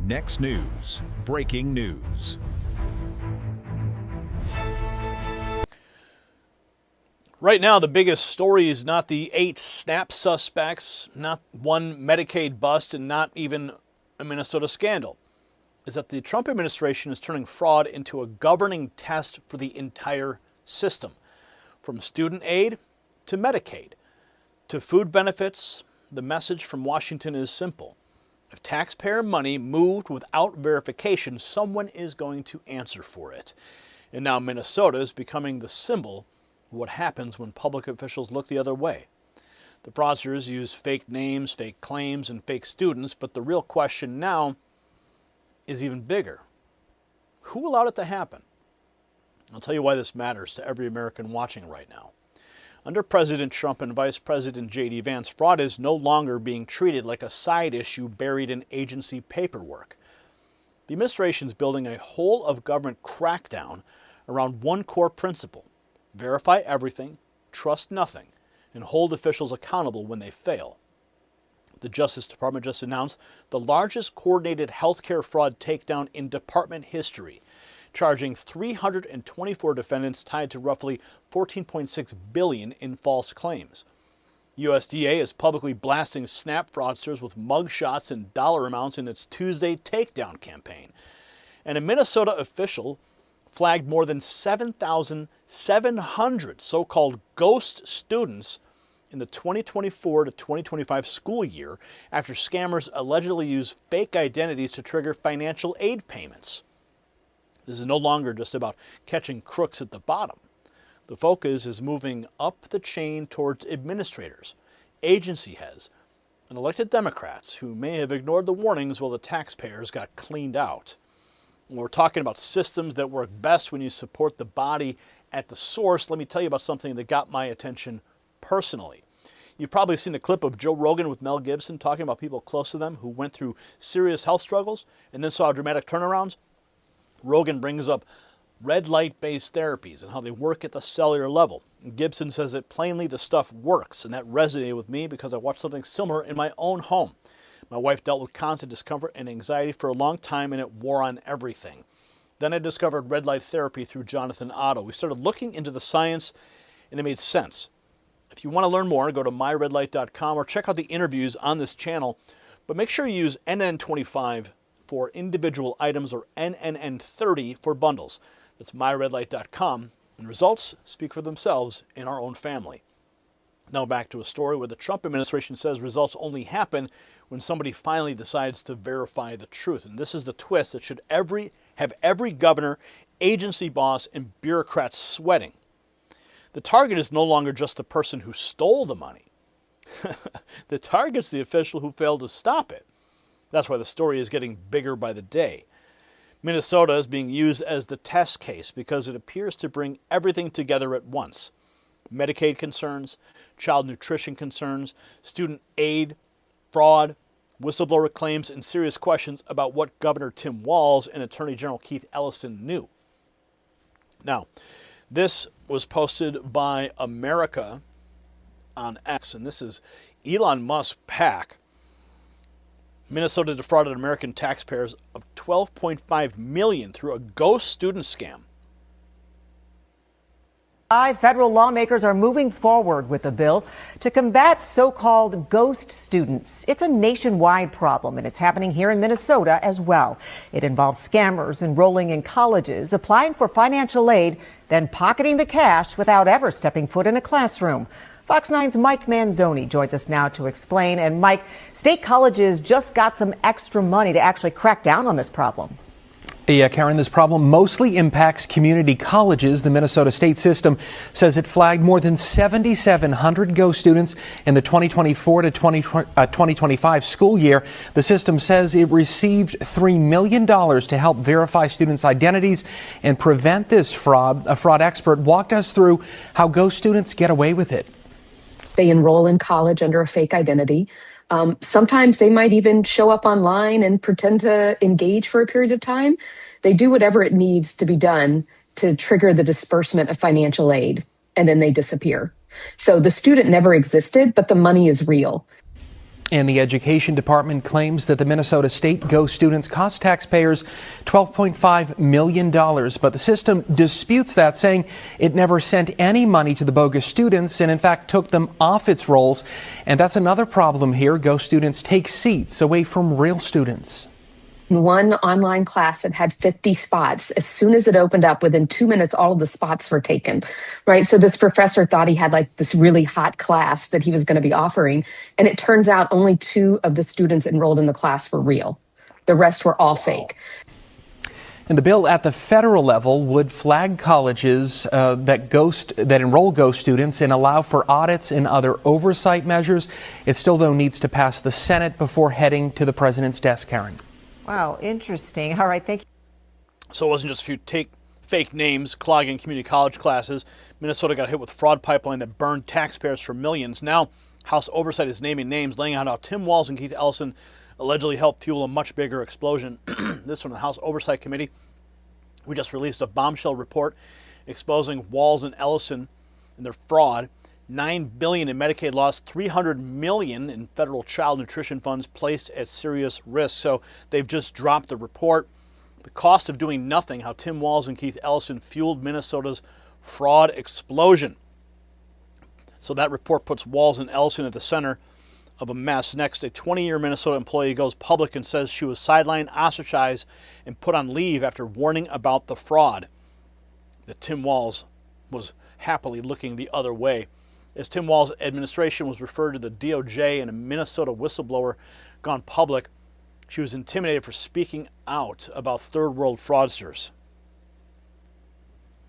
Next News, breaking news. Right now, the biggest story is not the 8 SNAP suspects, not one Medicaid bust, and not even a Minnesota scandal. Is that the Trump administration is turning fraud into a governing test for the entire system, from student aid to Medicaid to food benefits. The message from Washington is simple. If taxpayer money moved without verification, someone is going to answer for it. And now Minnesota is becoming the symbol of what happens when public officials look the other way. The fraudsters use fake names, fake claims, and fake students, but the real question now is even bigger. Who allowed it to happen? I'll tell you why this matters to every American watching right now. Under President Trump and Vice President J.D. Vance, fraud is no longer being treated like a side issue buried in agency paperwork. The administration is building a whole-of-government crackdown around one core principle: verify everything, trust nothing, and hold officials accountable when they fail. The Justice Department just announced the largest coordinated healthcare fraud takedown in department history, charging 324 defendants tied to roughly $14.6 billion in false claims. USDA is publicly blasting SNAP fraudsters with mugshots and dollar amounts in its Tuesday takedown campaign. And a Minnesota official flagged more than 7,700 so-called ghost students in the 2024 to 2025 school year after scammers allegedly used fake identities to trigger financial aid payments. This is no longer just about catching crooks at the bottom. The focus is moving up the chain towards administrators, agency heads, and elected Democrats who may have ignored the warnings while the taxpayers got cleaned out. When we're talking about systems that work best when you support the body at the source, let me tell you about something that got my attention personally. You've probably seen the clip of Joe Rogan with Mel Gibson talking about people close to them who went through serious health struggles and then saw dramatic turnarounds. Rogan brings up red light-based therapies and how they work at the cellular level. And Gibson says that plainly the stuff works, and that resonated with me because I watched something similar in my own home. My wife dealt with constant discomfort and anxiety for a long time, and it wore on everything. Then I discovered red light therapy through Jonathan Otto. We started looking into the science, and it made sense. If you want to learn more, go to myredlight.com or check out the interviews on this channel, but make sure you use NN25 for individual items or NNN30 for bundles. That's myredlight.com, and results speak for themselves in our own family. Now back to a story where the Trump administration says results only happen when somebody finally decides to verify the truth. And this is the twist that should have every governor, agency boss, and bureaucrat sweating. The target is no longer just the person who stole the money. The target's the official who failed to stop it. That's why the story is getting bigger by the day. Minnesota is being used as the test case because it appears to bring everything together at once. Medicaid concerns, child nutrition concerns, student aid, fraud, whistleblower claims, and serious questions about what Governor Tim Walz and Attorney General Keith Ellison knew. Now, this was posted by America on X, and this is Elon Musk's PAC. Minnesota defrauded American taxpayers of $12.5 million through a ghost student scam. 5 federal lawmakers are moving forward with a bill to combat so-called ghost students. It's a nationwide problem, and it's happening here in Minnesota as well. It involves scammers enrolling in colleges, applying for financial aid, then pocketing the cash without ever stepping foot in a classroom. Fox 9's Mike Manzoni joins us now to explain. And Mike, state colleges just got some extra money to actually crack down on this problem. Yeah, Karen, this problem mostly impacts community colleges. The Minnesota state system says it flagged more than 7,700 ghost students in the 2024 to 2025 school year. The system says it received $3 million to help verify students' identities and prevent this fraud. A fraud expert walked us through how ghost students get away with it. They enroll in college under a fake identity. Sometimes they might even show up online and pretend to engage for a period of time. They do whatever it needs to be done to trigger the disbursement of financial aid, and then they disappear. So the student never existed, but the money is real. And the Education Department claims that the Minnesota State Ghost students cost taxpayers $12.5 million, but the system disputes that, saying it never sent any money to the bogus students and, in fact, took them off its rolls. And that's another problem here. Ghost students take seats away from real students. One online class that had 50 spots. As soon as it opened up, within 2 minutes, all of the spots were taken, right? So this professor thought he had like this really hot class that he was going to be offering. And it turns out only 2 of the students enrolled in the class were real. The rest were all fake. And the bill at the federal level would flag colleges that enroll ghost students and allow for audits and other oversight measures. It still, though, needs to pass the Senate before heading to the president's desk, Karen. Wow, interesting. All right, thank you. So it wasn't just a few fake names clogging community college classes. Minnesota got hit with fraud pipeline that burned taxpayers for millions. Now, House Oversight is naming names, laying out how Tim Walz and Keith Ellison allegedly helped fuel a much bigger explosion. This from the House Oversight Committee. We just released a bombshell report exposing Walz and Ellison and their fraud. $9 billion in Medicaid loss, $300 million in federal child nutrition funds placed at serious risk. So they've just dropped the report. The cost of doing nothing, how Tim Walz and Keith Ellison fueled Minnesota's fraud explosion. So that report puts Walz and Ellison at the center of a mess. Next, a 20-year Minnesota employee goes public and says she was sidelined, ostracized, and put on leave after warning about the fraud. That Tim Walz was happily looking the other way. As Tim Walz's administration was referred to the DOJ and a Minnesota whistleblower gone public, she was intimidated for speaking out about third world fraudsters.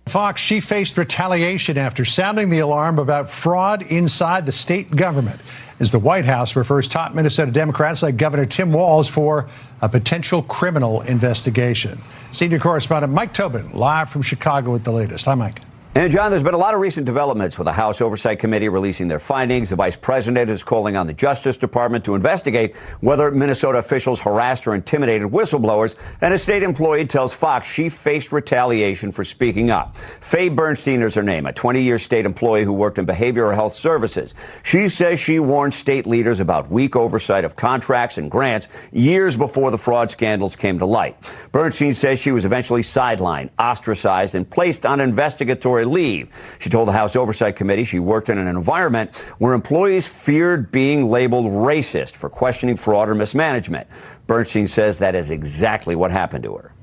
Fox, she faced retaliation after sounding the alarm about fraud inside the state government, as the White House refers top Minnesota Democrats like Governor Tim Walz for a potential criminal investigation. Senior correspondent Mike Tobin, live from Chicago with the latest. Hi, Mike. And, John, there's been a lot of recent developments with the House Oversight Committee releasing their findings. The vice president is calling on the Justice Department to investigate whether Minnesota officials harassed or intimidated whistleblowers. And a state employee tells Fox she faced retaliation for speaking up. Faye Bernstein is her name, a 20-year state employee who worked in behavioral health services. She says she warned state leaders about weak oversight of contracts and grants years before the fraud scandals came to light. Bernstein says she was eventually sidelined, ostracized, and placed on investigatory leave. She told the House Oversight Committee she worked in an environment where employees feared being labeled racist for questioning fraud or mismanagement. Bernstein says that is exactly what happened to her.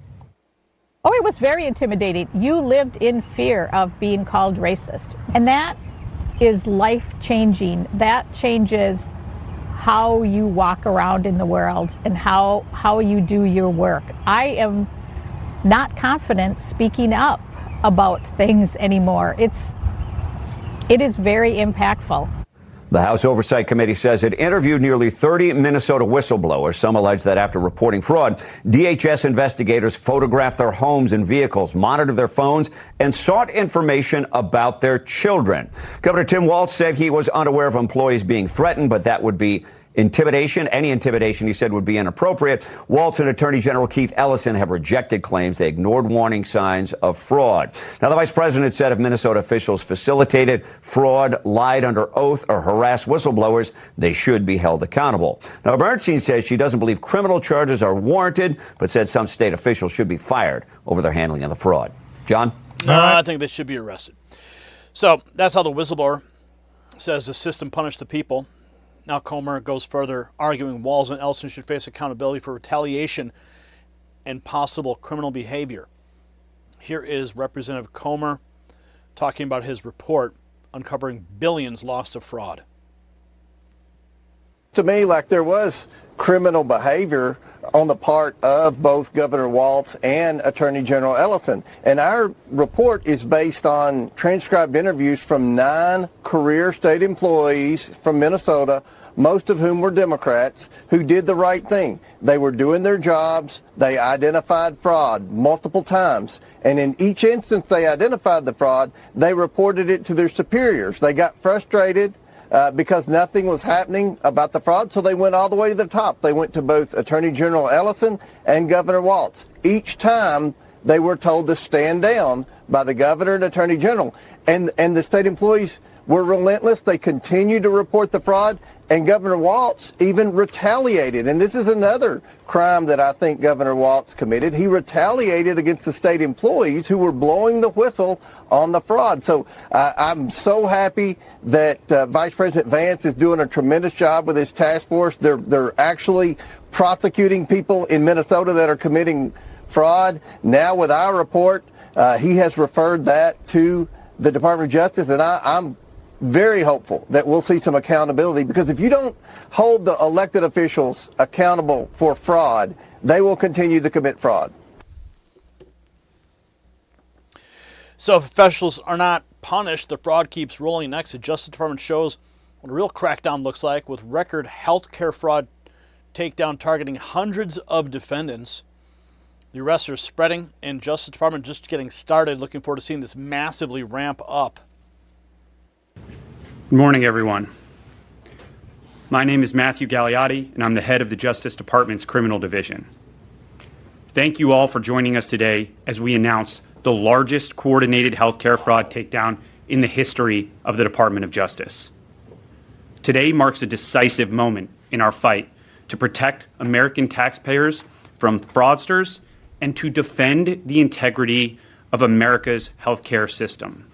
Oh, it was very intimidating. You lived in fear of being called racist. And that is life-changing. That changes how you walk around in the world and how you do your work. I am not confident speaking up about things anymore. It is very impactful. The House Oversight Committee says it interviewed nearly 30 Minnesota whistleblowers. Some allege that after reporting fraud, DHS investigators photographed their homes and vehicles, monitored their phones, and sought information about their children. Governor Tim Walz said he was unaware of employees being threatened, but that would be intimidation. Any intimidation, he said, would be inappropriate. Walz and Attorney General Keith Ellison have rejected claims. They ignored warning signs of fraud. Now, the vice president said if Minnesota officials facilitated fraud, lied under oath, or harassed whistleblowers, they should be held accountable. Now, Bernstein says she doesn't believe criminal charges are warranted, but said some state officials should be fired over their handling of the fraud. John? I think they should be arrested. So that's how the whistleblower says the system punished the people. Now Comer goes further, arguing Walz and Ellison should face accountability for retaliation and possible criminal behavior. Here is Representative Comer talking about his report uncovering billions lost to fraud. To me, like there was criminal behavior on the part of both Governor Walz and Attorney General Ellison. And our report is based on transcribed interviews from 9 career state employees from Minnesota, most of whom were Democrats, who did the right thing. They were doing their jobs. They identified fraud multiple times. And in each instance they identified the fraud, they reported it to their superiors. They got frustrated because nothing was happening about the fraud, so they went all the way to the top. They went to both Attorney General Ellison and Governor Walz. Each time they were told to stand down by the governor and Attorney General. And the state employees were relentless. They continued to report the fraud, And Governor Walz even retaliated. And this is another crime that I think Governor Walz committed. He retaliated against the state employees who were blowing the whistle on the fraud. So I'm so happy that Vice President Vance is doing a tremendous job with his task force. They're actually prosecuting people in Minnesota that are committing fraud. Now with our report, he has referred that to the Department of Justice, and I'm very hopeful that we'll see some accountability, because if you don't hold the elected officials accountable for fraud, they will continue to commit fraud. So if officials are not punished, the fraud keeps rolling. Next, the Justice Department shows what a real crackdown looks like, with record healthcare fraud takedown targeting hundreds of defendants. The arrests are spreading, and Justice Department just getting started. Looking forward to seeing this massively ramp up. Good morning, everyone. My name is Matthew Gagliotti, and I'm the head of the Justice Department's Criminal Division. Thank you all for joining us today as we announce the largest coordinated healthcare fraud takedown in the history of the Department of Justice. Today marks a decisive moment in our fight to protect American taxpayers from fraudsters and to defend the integrity of America's healthcare system.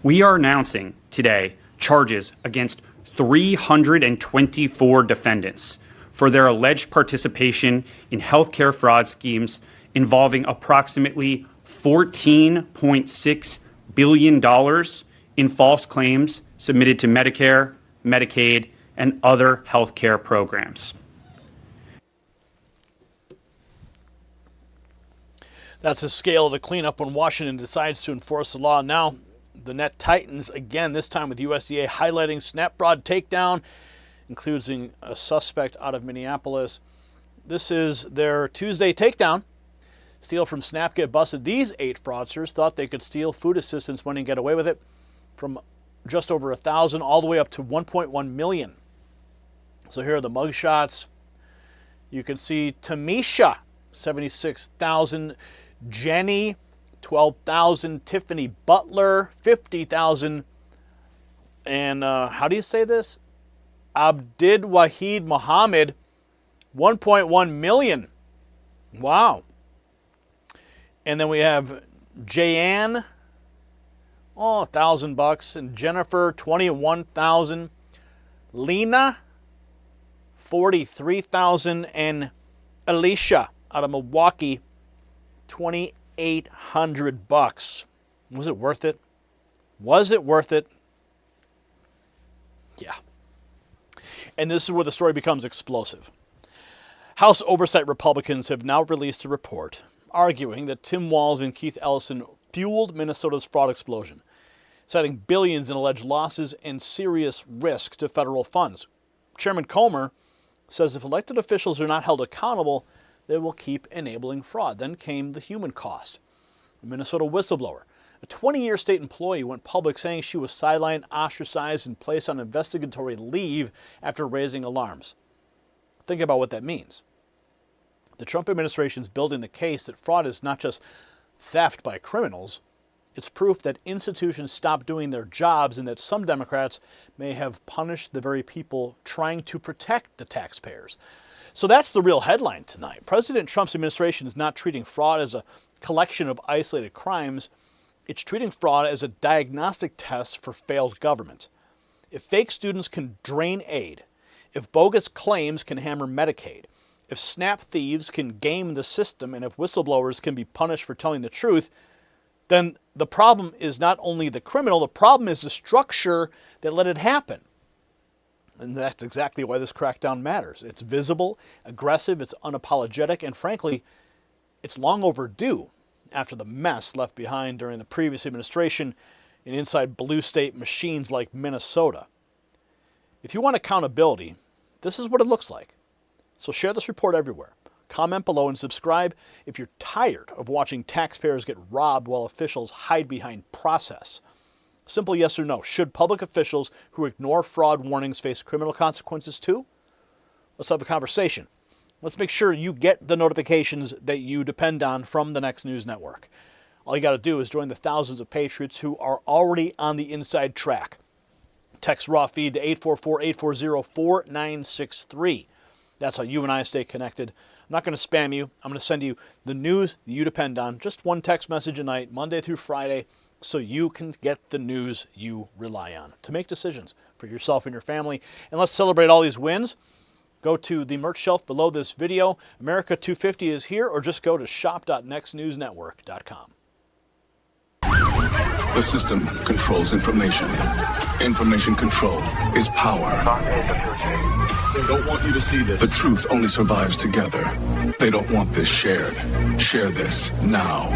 We are announcing today charges against 324 defendants for their alleged participation in healthcare fraud schemes involving approximately $14.6 billion in false claims submitted to Medicare, Medicaid, and other healthcare programs. That's the scale of the cleanup when Washington decides to enforce the law. Now, the net tightens again, this time with USDA highlighting SNAP fraud takedown, including a suspect out of Minneapolis. This is their Tuesday takedown. Steal from SNAP, get busted. These 8 fraudsters thought they could steal food assistance money and get away with it, from just over 1,000 all the way up to 1.1 million. So here are the mugshots. You can see Tamisha, 76,000. Jenny, 12,000. Tiffany Butler, 50,000. And how do you say this? Abdid Wahid Muhammad, 1.1 million. Wow. And then we have Jayanne, $1,000, and Jennifer, 21,000. Lena, 43,000, and Alicia out of Milwaukee, $2,800. Was it worth it? Was it worth it? Yeah. And this is where the story becomes explosive. House Oversight Republicans have now released a report arguing that Tim Walz and Keith Ellison fueled Minnesota's fraud explosion, citing billions in alleged losses and serious risk to federal funds. Chairman Comer says if elected officials are not held accountable, they will keep enabling fraud. Then came the human cost. A Minnesota whistleblower, a 20-year state employee, went public saying she was sidelined, ostracized, and placed on investigatory leave after raising alarms. Think about what that means. The Trump administration is building the case that fraud is not just theft by criminals. It's proof that institutions stopped doing their jobs and that some Democrats may have punished the very people trying to protect the taxpayers. So that's the real headline tonight. President Trump's administration is not treating fraud as a collection of isolated crimes. It's treating fraud as a diagnostic test for failed government. If fake students can drain aid, if bogus claims can hammer Medicaid, if SNAP thieves can game the system, and if whistleblowers can be punished for telling the truth, then the problem is not only the criminal, the problem is the structure that let it happen. And that's exactly why this crackdown matters. It's visible, aggressive, it's unapologetic, and frankly, it's long overdue after the mess left behind during the previous administration and inside blue state machines like Minnesota. If you want accountability, this is what it looks like. So share this report everywhere. Comment below and subscribe if you're tired of watching taxpayers get robbed while officials hide behind process. Simple yes or no. Should public officials who ignore fraud warnings face criminal consequences too? Let's have a conversation. Let's make sure you get the notifications that you depend on from the Next News Network. All you got to do is join the thousands of patriots who are already on the inside track. Text raw feed to 844-840-4963. That's how you and I stay connected. I'm not going to spam you. I'm going to send you the news that you depend on. Just one text message a night, Monday through Friday, so you can get the news you rely on to make decisions for yourself and your family. And let's celebrate all these wins. Go to the merch shelf below this video. America 250 is here, or just go to shop.nextnewsnetwork.com. The system controls information. Information control is power. They don't want you to see this. The truth only survives together. They don't want this shared. Share this now.